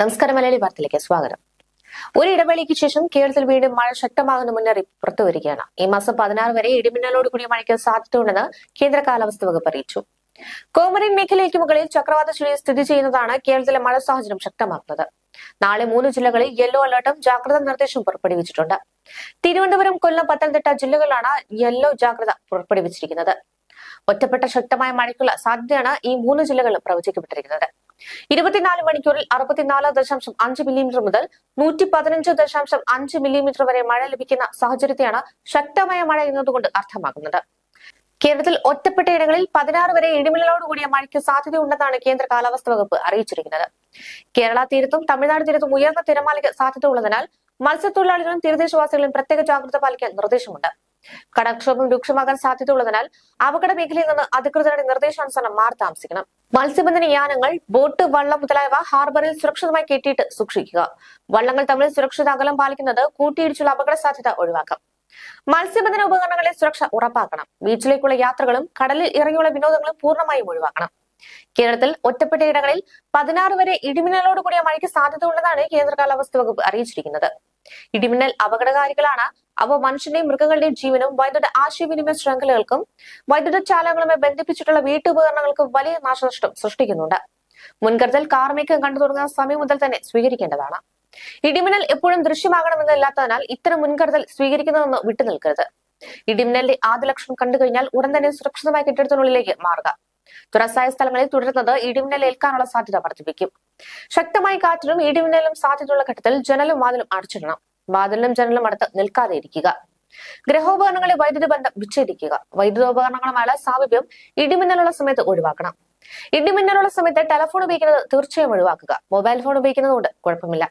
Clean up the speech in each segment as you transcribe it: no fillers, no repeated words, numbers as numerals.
നമസ്കാരം. മലയാളി വാർത്തയിലേക്ക് സ്വാഗതം. ഒരു ഇടവേളയ്ക്ക് ശേഷം കേരളത്തിൽ വീണ്ടും മഴ ശക്തമാകുന്ന മുന്നറിയിപ്പ് പുറത്തുവരികയാണ്. ഈ മാസം 16 വരെ ഇടിമിന്നലോട് കൂടിയ മഴയ്ക്ക് സാധ്യതയുണ്ടെന്ന് കേന്ദ്ര കാലാവസ്ഥാ വകുപ്പ് അറിയിച്ചു. കോമറിൻ മേഖലയ്ക്ക് മുകളിൽ ചക്രവാത ചുഴി സ്ഥിതി ചെയ്യുന്നതാണ് കേരളത്തിലെ മഴ സാഹചര്യം ശക്തമാക്കുന്നത്. നാളെ 3 ജില്ലകളിൽ യെല്ലോ അലർട്ടും ജാഗ്രതാ നിർദ്ദേശവും പുറപ്പെടുവിച്ചിട്ടുണ്ട്. തിരുവനന്തപുരം, കൊല്ലം, പത്തനംതിട്ട ജില്ലകളിലാണ് യെല്ലോ ജാഗ്രത പുറപ്പെടുവിച്ചിരിക്കുന്നത്. ഒറ്റപ്പെട്ട ശക്തമായ മഴയ്ക്കുള്ള സാധ്യതയാണ് ഈ 3 ജില്ലകളിലും പ്രവചിക്കപ്പെട്ടിരിക്കുന്നത്. 24 മണിക്കൂറിൽ 64.5 മില്ലിമീറ്റർ മുതൽ 115.5 മില്ലിമീറ്റർ വരെ മഴ ലഭിക്കുന്ന സാഹചര്യത്തെയാണ് ശക്തമായ മഴ എന്നതുകൊണ്ട് അർത്ഥമാക്കുന്നത്. കേരളത്തിൽ ഒറ്റപ്പെട്ട ഇടങ്ങളിൽ 16 വരെ ഇടിമിന്നലോട് കൂടിയ മഴയ്ക്ക് സാധ്യതയുണ്ടെന്നാണ് കേന്ദ്ര കാലാവസ്ഥാ വകുപ്പ് അറിയിച്ചിരിക്കുന്നത്. കേരള തീരത്തും തമിഴ്നാട് തീരത്തും ഉയർന്ന തിരമാലയ്ക്ക് സാധ്യത ഉള്ളതിനാൽ മത്സ്യത്തൊഴിലാളികളും തീരദേശവാസികളും പ്രത്യേക ജാഗ്രത പാലിക്കാൻ നിർദ്ദേശമുണ്ട്. കടൽക്ഷോഭം രൂക്ഷമാകാൻ സാധ്യതയുള്ളതിനാൽ അപകട മേഖലയിൽ നിന്ന് അധികൃതരുടെ നിർദ്ദേശാനുസരണം മാറി താമസിക്കണം. മത്സ്യബന്ധന യാനങ്ങൾ, ബോട്ട്, വള്ളം മുതലായവ ഹാർബറിൽ സുരക്ഷിതമായി കെട്ടിയിട്ട് സൂക്ഷിക്കുക. വള്ളങ്ങൾ തമ്മിൽ സുരക്ഷിത അകലം പാലിക്കുന്നത് കൂട്ടിയിടിച്ചുള്ള അപകട സാധ്യത ഒഴിവാക്കാം. മത്സ്യബന്ധന ഉപകരണങ്ങളെ സുരക്ഷ ഉറപ്പാക്കണം. ബീച്ചിലേക്കുള്ള യാത്രകളും കടലിൽ ഇറങ്ങിയുള്ള വിനോദങ്ങളും പൂർണ്ണമായും ഒഴിവാക്കണം. കേരളത്തിൽ ഒറ്റപ്പെട്ട ഇടങ്ങളിൽ 16 വരെ ഇടിമിന്നലോട് കൂടിയ മഴയ്ക്ക് സാധ്യതയുള്ളതാണ് കേന്ദ്ര കാലാവസ്ഥാ വകുപ്പ് അറിയിച്ചിരിക്കുന്നത്. ഇടിമിന്നൽ അപകടകാരികളാണ്. അവ മനുഷ്യന്റെയും മൃഗങ്ങളുടെയും ജീവനും വൈദ്യുത ആശയവിനിമയ ശൃംഖലകൾക്കും വൈദ്യുത ചാലകങ്ങളുമായി ബന്ധിപ്പിച്ചിട്ടുള്ള വീട്ടുപകരണങ്ങൾക്കും വലിയ നാശനഷ്ടം സൃഷ്ടിക്കുന്നുണ്ട്. മുൻകരുതൽ കാർമേഘം കണ്ടു തുടങ്ങുന്ന സമയം മുതൽ തന്നെ സ്വീകരിക്കേണ്ടതാണ്. ഇടിമിന്നൽ എപ്പോഴും ദൃശ്യമാകണമെന്നില്ലാത്തതിനാൽ ഇത്തരം മുൻകരുതൽ സ്വീകരിക്കുന്നതെന്ന് വിട്ടുനിൽക്കരുത്. ഇടിമിന്നലിന്റെ ആദ്യ ലക്ഷണം കണ്ടു കഴിഞ്ഞാൽ ഉടൻ തന്നെ സുരക്ഷിതമായ കെട്ടിടത്തിനുള്ളിലേക്ക് മാറുക. തുറസായ സ്ഥലങ്ങളിൽ തുടരുന്നത് ഇടിമിന്നൽ ഏൽക്കാനുള്ള സാധ്യത വർദ്ധിപ്പിക്കും. ശക്തമായ കാറ്റിനും ഇടിമിന്നലും സാധ്യതയുള്ള ഘട്ടത്തിൽ ജനലും വാതിലും അടച്ചിടണം. വാതിലിനും ജനലും അടുത്ത് നിൽക്കാതെ ഇരിക്കുക. ഗൃഹോപകരണങ്ങളെ വൈദ്യുതി ബന്ധം വിച്ഛേദിക്കുക. വൈദ്യുതോപകരണങ്ങളുമായുള്ള സാമീപ്യം ഇടിമിന്നലുള്ള സമയത്ത് ഒഴിവാക്കണം. ഇടിമിന്നലുള്ള സമയത്ത് ടെലഫോൺ ഉപയോഗിക്കുന്നത് തീർച്ചയായും ഒഴിവാക്കുക. മൊബൈൽ ഫോൺ ഉപയോഗിക്കുന്നത് കൊണ്ട് കുഴപ്പമില്ല.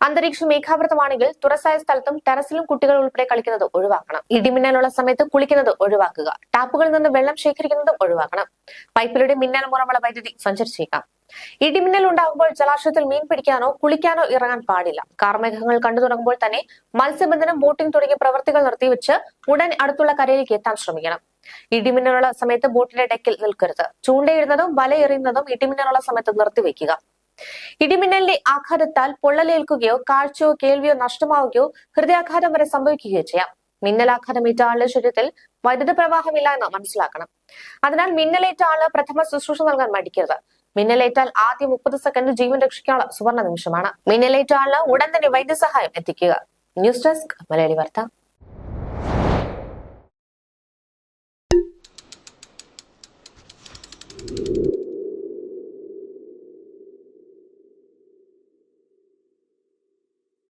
അന്തരീക്ഷം മേഘാവൃതമാണെങ്കിൽ തുറസായ സ്ഥലത്തും ടെറസിലും കുട്ടികൾ ഉൾപ്പെടെ കളിക്കുന്നത് ഒഴിവാക്കണം. ഇടിമിന്നലുള്ള സമയത്ത് കുളിക്കുന്നത് ഒഴിവാക്കുക. ടാപ്പുകളിൽ നിന്ന് വെള്ളം ശേഖരിക്കുന്നതും ഒഴിവാക്കണം. പൈപ്പിലൂടെ മിന്നൽ മൂലമുള്ള വൈദ്യുതി സഞ്ചരിച്ചേക്കാം. ഇടിമിന്നൽ ഉണ്ടാകുമ്പോൾ ജലാശയത്തിൽ മീൻ പിടിക്കാനോ കുളിക്കാനോ ഇറങ്ങാൻ പാടില്ല. കാർമേഘങ്ങൾ കണ്ടു തുടങ്ങുമ്പോൾ തന്നെ മത്സ്യബന്ധനം, ബോട്ടിംഗ് തുടങ്ങിയ പ്രവൃത്തികൾ നിർത്തിവെച്ച് ഉടൻ അടുത്തുള്ള കരയിലേക്ക് എത്താൻ ശ്രമിക്കണം. ഇടിമിന്നലുള്ള സമയത്ത് ബോട്ടിന്റെ ഡെക്കിൽ നിൽക്കരുത്. ചൂണ്ടയിടുന്നതും വലയെറിയുന്നതും ഇടിമിന്നലുള്ള സമയത്ത് നിർത്തിവെക്കുക. ഇടിമിന്നലിന്റെ ആഘാതത്താൽ പൊള്ളലേൽക്കുകയോ കാഴ്ചയോ കേൾവിയോ നഷ്ടമാവുകയോ ഹൃദയാഘാതം വരെ സംഭവിക്കുകയോ ചെയ്യാം. മിന്നലാഘാതമേറ്റ ആളുടെ ശരീരത്തിൽ വൈദ്യുത പ്രവാഹമില്ല എന്ന് മനസ്സിലാക്കണം. അതിനാൽ മിന്നലേറ്റ ആള് പ്രഥമ ശുശ്രൂഷ നൽകാൻ മടിക്കരുത്. മിന്നലേറ്റാൽ ആദ്യ 30 സെക്കൻഡ് ജീവൻ രക്ഷിക്കാനുള്ള സുവർണ നിമിഷമാണ്. മിന്നലേറ്റ ആളിന് ഉടൻ തന്നെ വൈദ്യസഹായം എത്തിക്കുക. ന്യൂസ് ഡെസ്ക്, മലയാളി വാർത്ത.